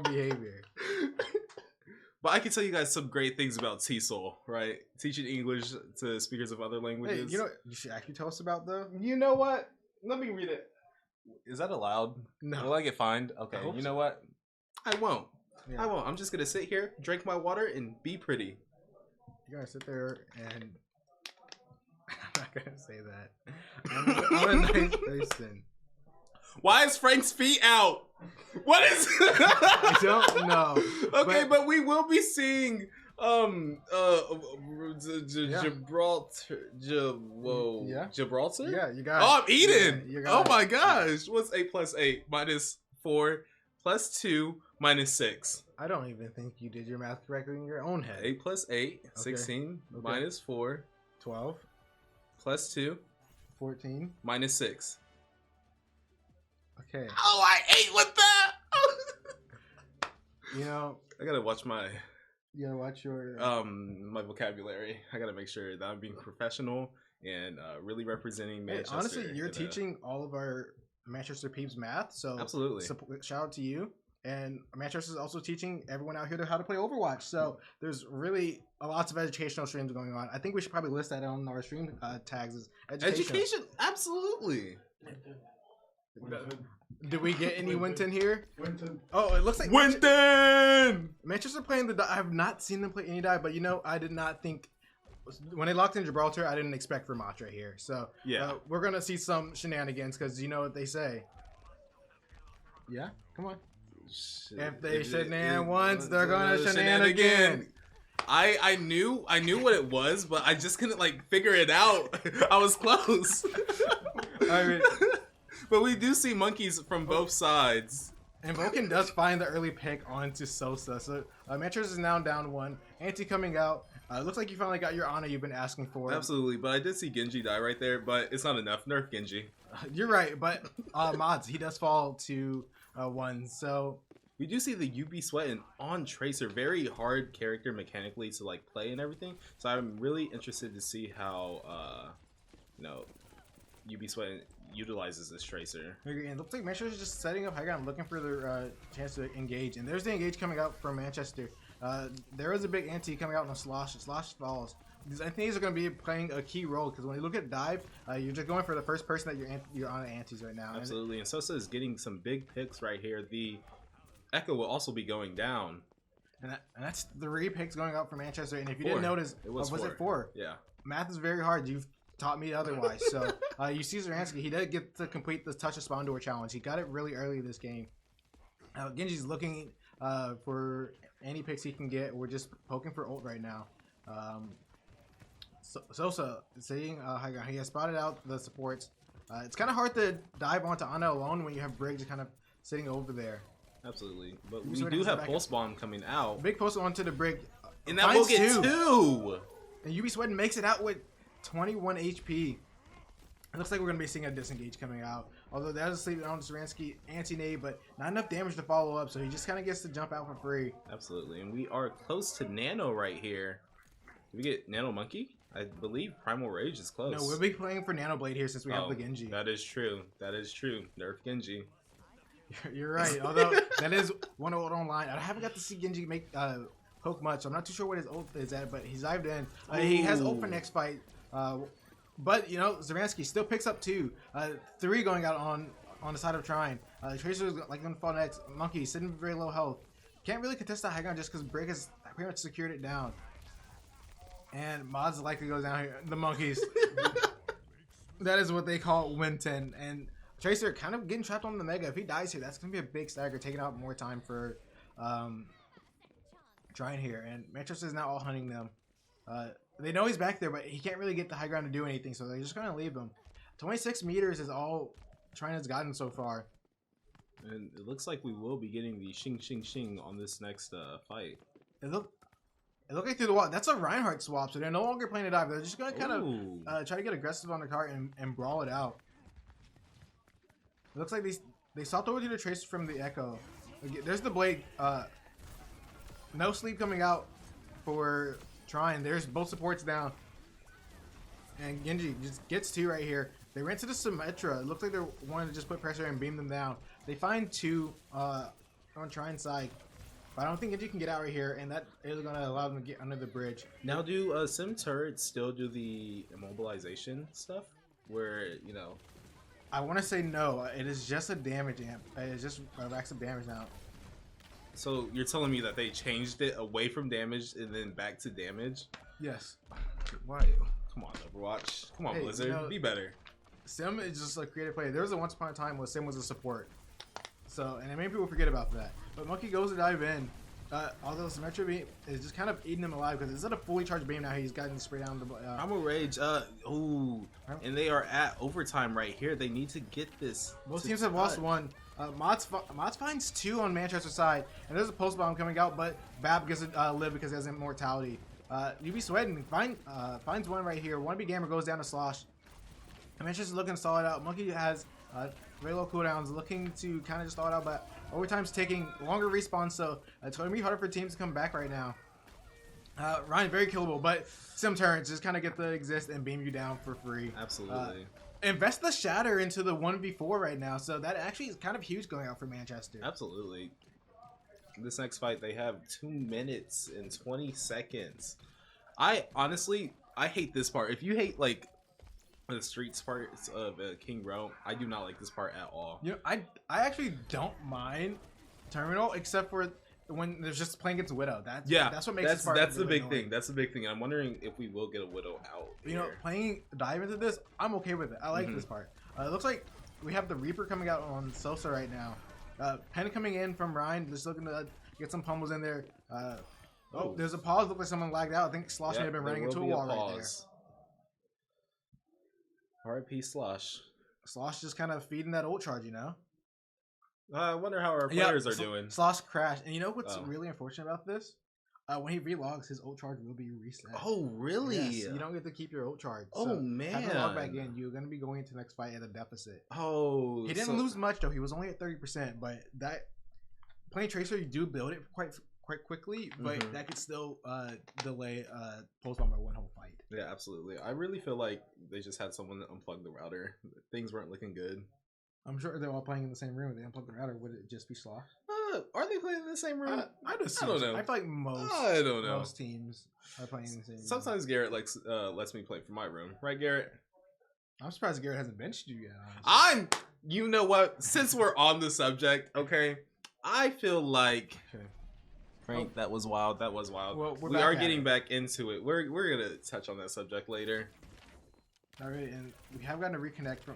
Speaker 2: behavior.
Speaker 1: But I can tell you guys some great things about TESOL, right? Teaching English to speakers of other languages.
Speaker 2: Hey, you should actually tell us about though.
Speaker 1: You know what? Let me read it. Is that allowed?
Speaker 2: No.
Speaker 1: Will I get fined? Okay, you know what? I won't. Yeah. I won't. I'm just going to sit here, drink my water, and be pretty.
Speaker 2: You're going to sit there and... I'm not going to say that. I'm a nice person.
Speaker 1: Why is Frank's feet out? What is?
Speaker 2: I don't know.
Speaker 1: Okay, but we will be seeing Gibraltar. Whoa.
Speaker 2: Yeah.
Speaker 1: Gibraltar.
Speaker 2: Yeah, you got it.
Speaker 1: Oh, I'm eating.
Speaker 2: Yeah, you
Speaker 1: Oh
Speaker 2: got
Speaker 1: my
Speaker 2: it.
Speaker 1: gosh. What's 8 plus 8 minus 4 plus 2 minus 6?
Speaker 2: I don't even think you did your math correctly in your own head.
Speaker 1: 8 plus 8, 16
Speaker 2: Okay.
Speaker 1: minus 4
Speaker 2: 12,
Speaker 1: plus 2
Speaker 2: 14.
Speaker 1: minus 6.
Speaker 2: Okay.
Speaker 1: Oh, I ate with that.
Speaker 2: You know,
Speaker 1: I gotta watch my
Speaker 2: you gotta watch your.
Speaker 1: my vocabulary. I gotta make sure that I'm being professional and really representing
Speaker 2: Hey,
Speaker 1: Manchester.
Speaker 2: honestly, you're
Speaker 1: in a-
Speaker 2: teaching all of our Manchester peeps math, so
Speaker 1: Absolutely.
Speaker 2: shout out to you. And Manchester is also teaching everyone out here how to play Overwatch. So there's really lots of educational streams going on. I think we should probably list that on our stream tags as
Speaker 1: Education, absolutely.
Speaker 2: Did we get any Winton here?
Speaker 4: Winton.
Speaker 2: Oh, it looks like
Speaker 1: Winton.
Speaker 2: Manchester playing the. I have not seen them play any dive, but I did not think when they locked in Gibraltar, I didn't expect Vermont right here. So
Speaker 1: Yeah.
Speaker 2: we're gonna see some shenanigans because you know what they say. Yeah, come on. If they shenan once, they're gonna shenan again.
Speaker 1: I knew what it was, but I just couldn't figure it out. I was close.
Speaker 2: I mean,
Speaker 1: But we do see monkeys from both sides.
Speaker 2: and Vulcan does find the early pick onto Sosa. So Manchester is now down 1. Anti coming out. Looks like you finally got your honor you've been asking for.
Speaker 1: Absolutely, but I did see Genji die right there, but it's not enough. Nerf Genji.
Speaker 2: You're right, but mods, he does fall to 1. So
Speaker 1: We do see the UB Sweatin on Tracer, very hard character mechanically to play and everything. So I'm really interested to see how UB Sweatin utilizes this Tracer.
Speaker 2: and it looks like Manchester is just setting up high ground, looking for their chance to engage. And there's the engage coming out from Manchester. There is a big anti coming out on a slosh. Slosh falls. These antis are going to be playing a key role because when you look at dive, you're just going for the first person that you're on the antis right now.
Speaker 1: Absolutely, and Sosa is getting some big picks right here. The Echo will also be going down.
Speaker 2: And that's 3 picks going out for Manchester. And if you
Speaker 1: 4.
Speaker 2: didn't notice,
Speaker 1: It was
Speaker 2: it 4?
Speaker 1: Yeah.
Speaker 2: Math is very hard. You've taught me otherwise. So you see Zaransky, he did get to complete the touch of spawn door challenge. He got it really early this game. Genji's looking for any picks he can get. We're just poking for ult right now. Sosa sitting high ground. He has spotted out the supports. It's kind of hard to dive onto Ana alone when you have Briggs kind of sitting over there.
Speaker 1: Absolutely, but
Speaker 2: UB
Speaker 1: we
Speaker 2: Sweatin
Speaker 1: do
Speaker 2: has
Speaker 1: have
Speaker 2: the
Speaker 1: Pulse Bomb coming out.
Speaker 2: Big post onto the Brig.
Speaker 1: And that will
Speaker 2: finds
Speaker 1: get 2!
Speaker 2: And UB Sweatin makes it out with 21 HP. It looks like we're going to be seeing a disengage coming out. Although that is sleeping on Zaransky anti-nade, but not enough damage to follow up, so he just kind of gets to jump out for free.
Speaker 1: Absolutely, and we are close to Nano right here. Did we get Nano Monkey? I believe Primal Rage is close.
Speaker 2: No, we'll be playing for Nano Blade here since we have the Genji.
Speaker 1: That is true. That is true. Nerf Genji.
Speaker 2: You're right, although that is one ult online. I haven't got to see Genji make poke much, so I'm not too sure what his ult is at, but he's dived in. He has ult for next fight. But, Zaransky still picks up 2. 3 going out on the side of Trine. Tracer is going to fall next. Monkey sitting with very low health. Can't really contest that high ground just because Break has pretty much secured it down. And Mods likely goes down here. The monkeys. That is what they call Winton. And Tracer kind of getting trapped on the Mega. If he dies here, that's going to be a big stagger, taking out more time for Trine here. And Manchester is now all hunting them. They know he's back there, but he can't really get the high ground to do anything, so they're just going to leave him. 26 meters is all Trine has gotten so far.
Speaker 1: And it looks like we will be getting the Shing Shing Shing on this next fight.
Speaker 2: It looked like through the wall. That's a Reinhardt swap, so they're no longer playing a dive. They're just going to kind of try to get aggressive on the cart and brawl it out. It looks like they swapped over to the Tracer from the Echo. There's the Blade. No sleep coming out for Trine. There's both supports down. And Genji just gets 2 right here. They ran to the Symmetra. It looks like they're wanting to just put pressure and beam them down. They find 2 on Trine's side. But I don't think Genji can get out right here, and that is going to allow them to get under the bridge.
Speaker 1: Now, do Sim turrets still do the immobilization stuff? Where,
Speaker 2: I want to say no. It is just a damage amp. It's just racks of damage now.
Speaker 1: So you're telling me that they changed it away from damage and then back to damage?
Speaker 2: Yes.
Speaker 1: Why? Come on, Overwatch. Come on,
Speaker 2: Hey,
Speaker 1: Blizzard. Be better.
Speaker 2: Sim is just a creative player. There was a once upon a time where Sim was a support. So, and many people forget about that. But Monkey goes to dive in. Although Symmetra beam is just kind of eating him alive because instead of fully charged beam now, he's gotten sprayed down the.
Speaker 1: Primal Rage. Ooh, and they are at overtime right here. They need to get this.
Speaker 2: Most teams have lost one. Mods finds 2 on Manchester's side, and there's a post bomb coming out, but Bab gets to live because he has immortality. UB Sweating finds one right here. 1B Gamer goes down to Slosh. Manchester's looking to stall it out. Monkey has very low cooldowns, looking to kind of just stall it out, but overtime's taking longer respawn, so it's going to be harder for teams to come back right now. Ryan, very killable, but Sim turns just kind of get to exist and beam you down for free.
Speaker 1: Absolutely.
Speaker 2: Invest the Shatter into the 1v4 right now, so that actually is kind of huge going out for Manchester.
Speaker 1: Absolutely. This next fight, they have 2 minutes and 20 seconds. I hate this part. If you hate like the streets parts of King Realm, I do not like this part at all.
Speaker 2: You know, I actually don't mind Terminal, except for when there's just playing against Widow. That's what makes this part
Speaker 1: that's
Speaker 2: really
Speaker 1: the big
Speaker 2: annoying.
Speaker 1: thing. That's the big thing. I'm wondering if we will get a Widow out.
Speaker 2: You know, dive into this, I'm okay with it. I like this part. It looks like we have the Reaper coming out on Sosa right now. Pen coming in from Ryan, just looking to get some pummels in there. There's a pause. Look like someone lagged out. I think Slosh may have been running into a wall right there.
Speaker 1: R.I.P. Slosh.
Speaker 2: Slosh just kind of feeding that ult charge, you know?
Speaker 1: I wonder how our players are doing.
Speaker 2: Slosh crashed. And you know what's really unfortunate about this? When he relogs, his ult charge will be reset.
Speaker 1: Oh, really?
Speaker 2: Yes, you don't get to keep your ult charge.
Speaker 1: Oh,
Speaker 2: so
Speaker 1: man.
Speaker 2: Have to log back in. You're going to be going into the next fight at a deficit.
Speaker 1: Oh.
Speaker 2: He didn't lose much, though. He was only at 30%. But that playing Tracer, you do build it quite quickly. But that could still delay post-bomb by one whole fight.
Speaker 1: Yeah, absolutely. I really feel like they just had someone unplug the router. Things weren't looking good.
Speaker 2: I'm sure they're all playing in the same room. If they unplug the router, would it just be Slosh?
Speaker 1: Are they playing in the same room?
Speaker 2: I
Speaker 1: don't know.
Speaker 2: I feel like most teams are playing in the same room.
Speaker 1: Sometimes Garrett lets me play from my room. Right, Garrett?
Speaker 2: I'm surprised Garrett hasn't benched you yet.
Speaker 1: You know what? Since we're on the subject, okay, I feel like...
Speaker 2: Okay.
Speaker 1: Frank, that was wild. That was wild.
Speaker 2: Well,
Speaker 1: we are getting back into it. We're gonna touch on that subject later.
Speaker 2: All right, and we have gotten a reconnect from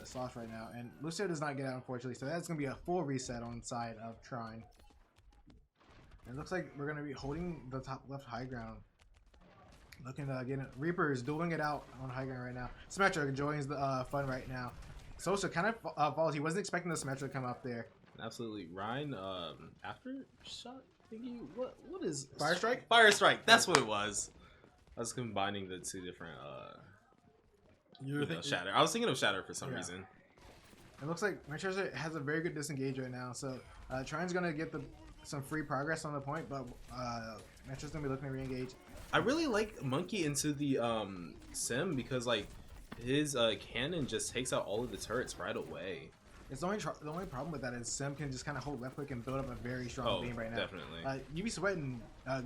Speaker 2: Slosh right now, and Lucio does not get out, unfortunately, so that's going to be a full reset on the side of Trine. It looks like we're going to be holding the top left high ground. Looking to get it. Reaper is dueling it out on high ground right now. Symmetra joins the fun right now. Sosa kind of falls. He wasn't expecting the Symmetra to come up there.
Speaker 1: Absolutely. Ryan, after shot thingy, what is...
Speaker 2: Fire Strike?
Speaker 1: Fire Strike, that's what it was. I was combining the 2 different... Shatter. I was thinking of Shatter for some reason.
Speaker 2: It looks like Manchester has a very good disengage right now, so Trine's gonna get some free progress on the point, but Manchester's gonna be looking to re-engage.
Speaker 1: I really like Monkey into the Sim because like his cannon just takes out all of the turrets right away.
Speaker 2: It's the only problem with that is Sim can just kind of hold left click and build up a very strong beam right now.
Speaker 1: Definitely.
Speaker 2: UB Sweating,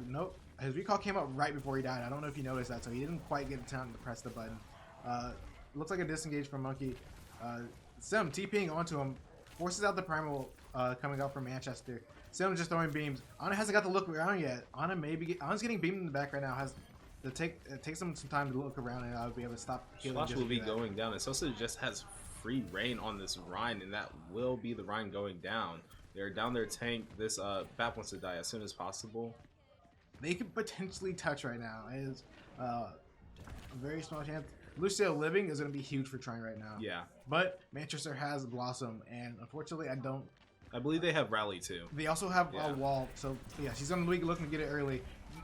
Speaker 2: nope. His recall came out right before he died. I don't know if you noticed that, so he didn't quite get the time to press the button. Looks like a disengage from Monkey. Sim TPing onto him, forces out the primal coming out from Manchester. Sim just throwing beams. Ana hasn't got to look around yet. Ana's getting beamed in the back right now. It takes him some time to look around, and I'll be able to stop healing.
Speaker 1: Slosh will be going down, and Sosa just has free reign on this Rhine, and that will be the Rhine going down. They're down their tank. This Bap wants to die as soon as possible.
Speaker 2: They could potentially touch right now. It is a very small chance. Lucio living is going to be huge for Trine right now.
Speaker 1: Yeah.
Speaker 2: But Manchester has Blossom, and unfortunately,
Speaker 1: I believe they have Rally too.
Speaker 2: They also have a wall, so yeah, she's going to be looking to get it early.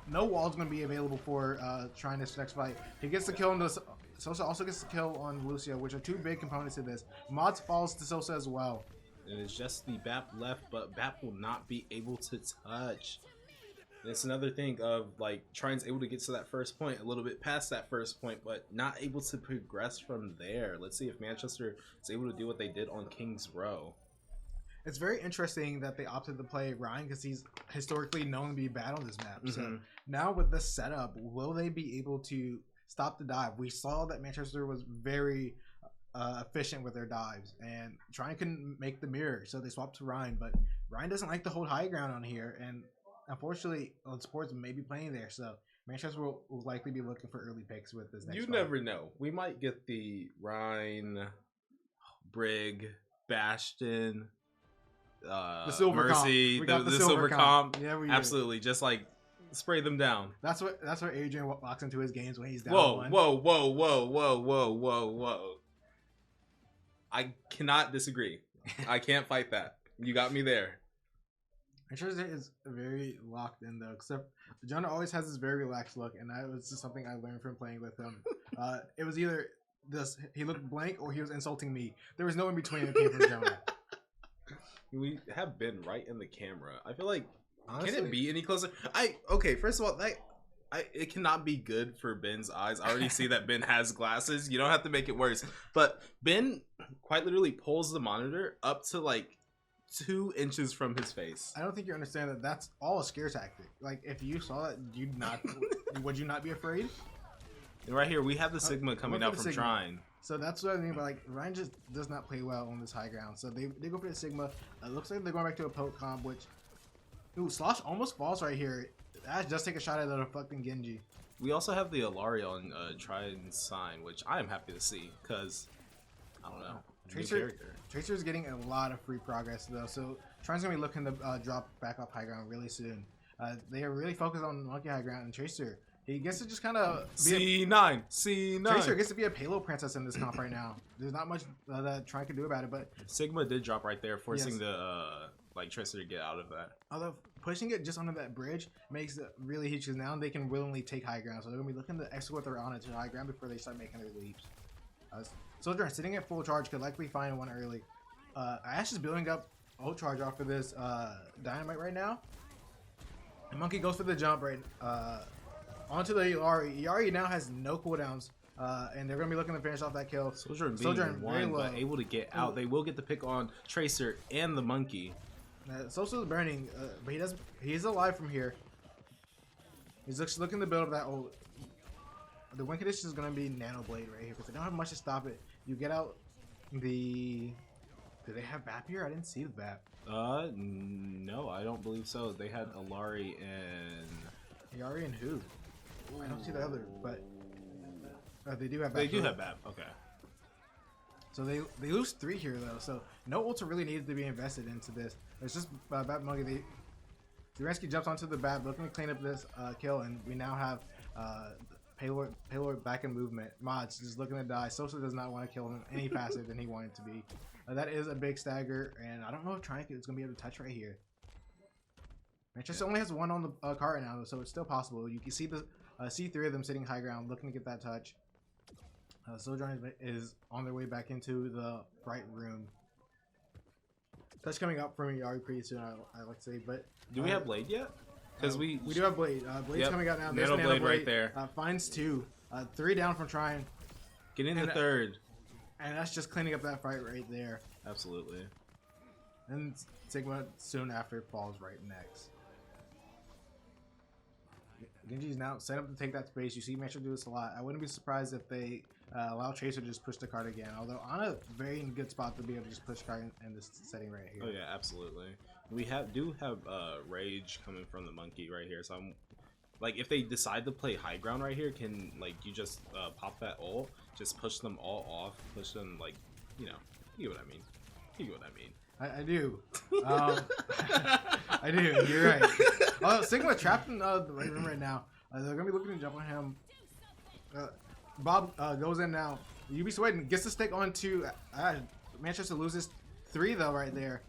Speaker 2: No wall's going to be available for Trine this next fight. He gets the kill on this. Sosa also gets the kill on Lucio, which are 2 big components to this. Mods falls to Sosa as well.
Speaker 1: And it's just the Bap left, but Bap will not be able to touch. It's another thing of like Trine's able to get to that first point, a little bit past that first point, but not able to progress from there. Let's see if Manchester is able to do what they did on King's Row.
Speaker 2: It's very interesting that they opted to play Ryan because he's historically known to be bad on this map. So now with this setup, will they be able to stop the dive? We saw that Manchester was very efficient with their dives, and Trine couldn't make the mirror, so they swapped to Ryan. But Ryan doesn't like to hold high ground on here, and unfortunately, Sports may be playing there, so Manchester will likely be looking for early picks with this next fight.
Speaker 1: Never know. We might get the Rhine, Brig, Bastion,
Speaker 2: The silver
Speaker 1: Mercy,
Speaker 2: comp. We got
Speaker 1: the silver comp.
Speaker 2: Yeah, we
Speaker 1: Absolutely, just like spray them down.
Speaker 2: That's what Adrian walks into his games when he's down.
Speaker 1: Whoa,
Speaker 2: one.
Speaker 1: whoa, whoa, whoa, whoa, whoa, whoa, whoa. I cannot disagree. I can't fight that. You got me there.
Speaker 2: Manchester is very locked in though, except Jonah always has this very relaxed look, and that was just something I learned from playing with him. It was either this he looked blank or he was insulting me. There was no in between. It came from Jonah.
Speaker 1: We have been right in the camera. I feel like
Speaker 2: Honestly,
Speaker 1: can it be any closer? First of all, it cannot be good for Ben's eyes. I already see that Ben has glasses. You don't have to make it worse. But Ben quite literally pulls the monitor up to like 2 inches from his face.
Speaker 2: I don't think you understand that that's all a scare tactic. Like if you saw that, would you not be afraid?
Speaker 1: And right here, we have the Sigma coming out from Trine.
Speaker 2: So that's what I mean. But like Ryan just does not play well on this high ground. So they go for the Sigma. It looks like they're going back to a poke comp, which Slosh almost falls right here. Ash does take a shot at the fucking Genji.
Speaker 1: We also have the Alaria on Trine's sign, which I am happy to see because I don't know.
Speaker 2: Tracer is getting a lot of free progress though, so Trine's gonna be looking to drop back off high ground really soon. They are really focused on Monkey high ground, and Tracer, he gets to just kind of
Speaker 1: C9.
Speaker 2: Tracer gets to be a payload princess in this comp right now. There's not much that Trine can do about it, but
Speaker 1: Sigma did drop right there, forcing the Tracer to get out of that.
Speaker 2: Although pushing it just onto that bridge makes it really huge, because now they can willingly take high ground, so they're gonna be looking to escort their on it to high ground before they start making their leaps. Soldier sitting at full charge could likely find one early. Ash is building up ult charge off of this dynamite right now. And Monkey goes for the jump right onto the Iari. Iari now has no cooldowns, and they're gonna be looking to finish off that kill.
Speaker 1: Soldier being one, but able to get out. They will get the pick on Tracer and the Monkey.
Speaker 2: Sosa is burning, but he's alive from here. He's looking to build up that ult. The win condition is going to be Nano Blade right here because they don't have much to stop it. You get out the... Do they have BAP here? I didn't see the BAP.
Speaker 1: No, I don't believe so. They had Alari and...
Speaker 2: Yari and who? I don't see the other, but... they do have BAP.
Speaker 1: They do have BAP, okay.
Speaker 2: So they lose 3 here though, so no ults are really needed to be invested into this. It's just BAP Monkey. Zuransky jumps onto the BAP looking to clean up this kill, and we now have... Payload back in movement. Mods just looking to die. Sosa does not want to kill him any faster than he wanted to be. That is a big stagger, and I don't know if Trine is going to be able to touch right here. Manchester only has 1 on the cart right now, so it's still possible. You can see the see 3 of them sitting high ground, looking to get that touch. Sojourn is on their way back into the bright room. Touch coming up from Yari pretty soon, I like to say, but
Speaker 1: do we have Blade yet? Because we
Speaker 2: do have Blade. Blade's coming out now. There's
Speaker 1: Nano Blade right there.
Speaker 2: Finds 2. 3 down from Trine.
Speaker 1: Getting the 3rd.
Speaker 2: And that's just cleaning up that fight right there.
Speaker 1: Absolutely.
Speaker 2: And Sigma soon after falls right next. Genji's now set up to take that space. You see Metro do this a lot. I wouldn't be surprised if they allow Tracer to just push the card again. Although on a very good spot to be able to just push card in this setting right here.
Speaker 1: Oh yeah, absolutely. We do have Rage coming from the Monkey right here. So I'm like, if they decide to play high ground right here, can like you just pop that ult, just push them all off, push them like, you know, you get what I mean. You get what I mean.
Speaker 2: I do. I do. You're right. Oh, Sigma trapped in the right room right now. They're gonna be looking to jump on him. Bob goes in now. UB Sweden gets the stick onto Manchester loses 3 though right there.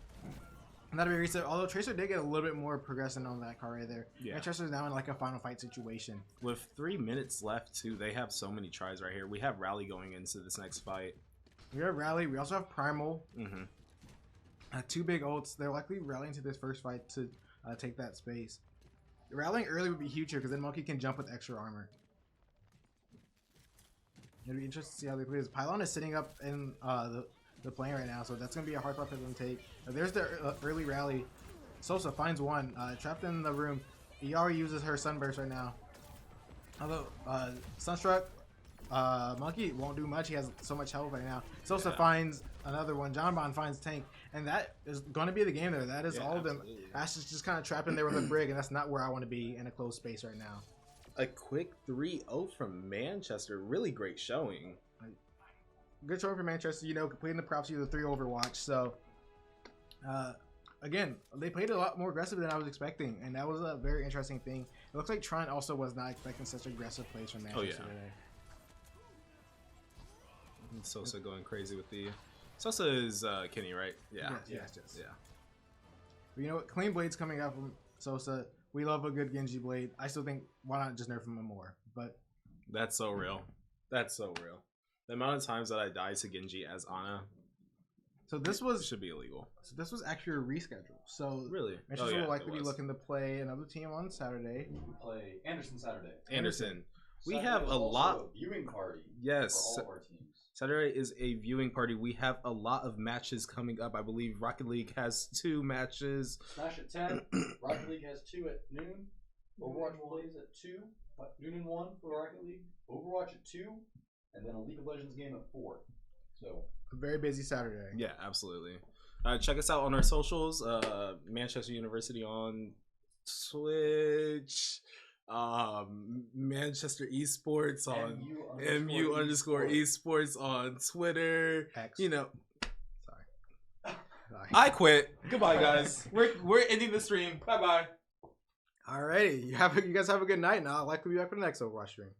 Speaker 2: And that'll be reset. Although Tracer did get a little bit more progression on that car right there. Yeah. Manchester's now in like a final fight situation.
Speaker 1: With 3 minutes left too, they have so many tries right here. We have Rally going into this next fight.
Speaker 2: We have Rally. We also have Primal.
Speaker 1: 2
Speaker 2: 2 big ults. They're likely rallying to this first fight to take that space. Rallying early would be huge here because then Monkey can jump with extra armor. It'll be interesting to see how they play this. Pylon is sitting up in the plane right now, so that's going to be a hard part for them to take. There's the early rally. Sosa finds 1. Trapped in the room. Iari uses her Sunburst right now. Although Sunstruck, Monkey won't do much. He has so much health right now. Sosa finds another one. John Bond finds Tank. And that is going to be the game there. That is all of them. Ash is just kind of trapped in there with a Brig, and that's not where I want to be in a closed space right now.
Speaker 1: A quick 3-0 from Manchester. Really great showing.
Speaker 2: Good showing for Manchester. You know, completing the props, you the 3 Overwatch. So, again, they played a lot more aggressive than I was expecting, and that was a very interesting thing. It looks like Trine also was not expecting such aggressive plays from Manchester today.
Speaker 1: Sosa going crazy with the... Sosa is Kenny, right? Yeah.
Speaker 2: Yes.
Speaker 1: Yeah.
Speaker 2: But you know what? Clean Blade's coming out from Sosa. We love a good Genji Blade. I still think, why not just nerf him more? But
Speaker 1: That's so real. That's so real. The amount of times that I died to Genji as Ana
Speaker 2: so this
Speaker 1: should be illegal.
Speaker 2: So this was actually a reschedule. So
Speaker 1: Really?
Speaker 2: Manchester will likely be looking to play another team on Saturday.
Speaker 4: We play Anderson Saturday.
Speaker 1: Anderson. We
Speaker 4: Saturday
Speaker 1: have
Speaker 4: is
Speaker 1: a
Speaker 4: also
Speaker 1: lot.
Speaker 4: A viewing party.
Speaker 1: Yes.
Speaker 4: For all of our teams.
Speaker 1: Saturday is a viewing party. We have a lot of matches coming up. I believe Rocket League has 2 matches.
Speaker 4: Smash at 10. Rocket League has 2 at noon. Overwatch plays at 2. Noon and 1 for Rocket League. Overwatch at 2. And then a League of Legends game at 4. So
Speaker 2: A very busy Saturday.
Speaker 1: Yeah, absolutely. Check us out on our socials. Manchester University on Twitch. Manchester Esports on MU_Esports on Twitter.
Speaker 2: X.
Speaker 1: You know,
Speaker 2: Sorry.
Speaker 1: I quit. Goodbye, guys. We're ending the stream. Bye bye.
Speaker 2: Alrighty. You guys have a good night, and I'll likely be back for the next Overwatch stream.